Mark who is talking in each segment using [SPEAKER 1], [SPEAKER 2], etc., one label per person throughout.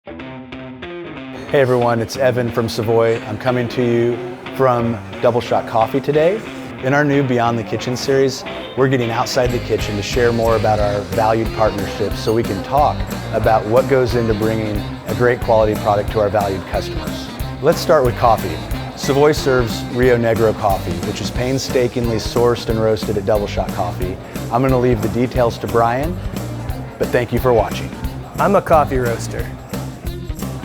[SPEAKER 1] Hey everyone, it's Evan from Savoy. I'm coming to you from Double Shot Coffee today. In our new Beyond the Kitchen series, we're getting outside the kitchen to share more about our valued partnerships so we can talk about what goes into bringing a great quality product to our valued customers. Let's start with coffee. Savoy serves Rio Negro coffee, which is painstakingly sourced and roasted at Double Shot Coffee. I'm going to leave the details to Brian, but thank you for watching.
[SPEAKER 2] I'm a coffee roaster.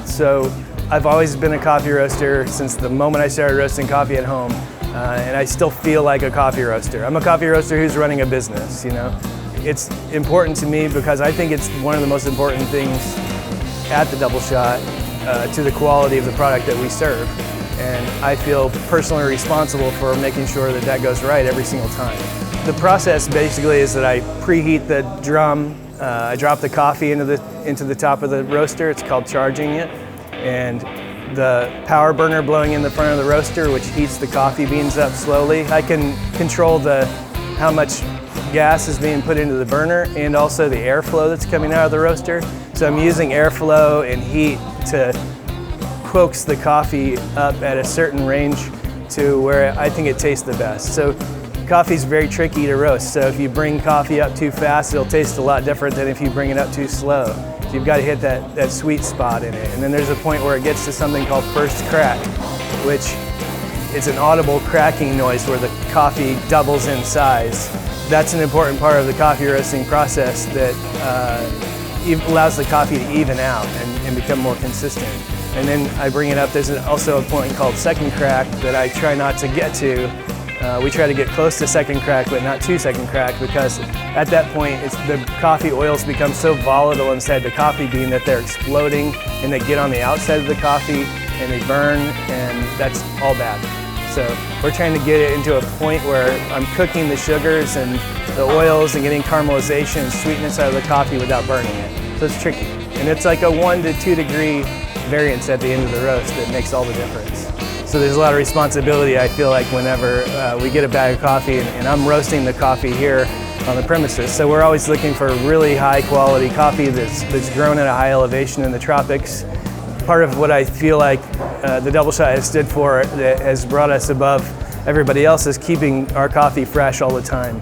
[SPEAKER 2] So I've always been a coffee roaster since the moment I started roasting coffee at home, and I still feel like a coffee roaster. I'm a coffee roaster who's running a business, you know. It's important to me because I think it's one of the most important things at the Double Shot to the quality of the product that we serve. And I feel personally responsible for making sure that that goes right every single time. The process basically is that I preheat the drum, I drop the coffee into the top of the roaster. It's called charging it. And the power burner blowing in the front of the roaster, which heats the coffee beans up slowly. I can control how much gas is being put into the burner and also the airflow that's coming out of the roaster. So I'm using airflow and heat to coax the coffee up at a certain range to where I think it tastes the best. So coffee's very tricky to roast. So if you bring coffee up too fast, it'll taste a lot different than if you bring it up too slow. You've got to hit that sweet spot in it. And then there's a point where it gets to something called first crack, which is an audible cracking noise where the coffee doubles in size. That's an important part of the coffee roasting process that allows the coffee to even out and become more consistent. And then I bring it up, there's also a point called second crack that I try not to get to. We try to get close to second crack, but not to second crack, because at that point, the coffee oils become so volatile inside the coffee bean that they're exploding and they get on the outside of the coffee and they burn, and that's all bad. So we're trying to get it into a point where I'm cooking the sugars and the oils and getting caramelization and sweetness out of the coffee without burning it. So it's tricky. And it's like a 1 to 2 degree variance at the end of the roast that makes all the difference. So there's a lot of responsibility, I feel like, whenever we get a bag of coffee, and I'm roasting the coffee here on the premises. So we're always looking for really high quality coffee that's grown at a high elevation in the tropics. Part of what I feel like the Double Shot has stood for, that has brought us above everybody else, is keeping our coffee fresh all the time.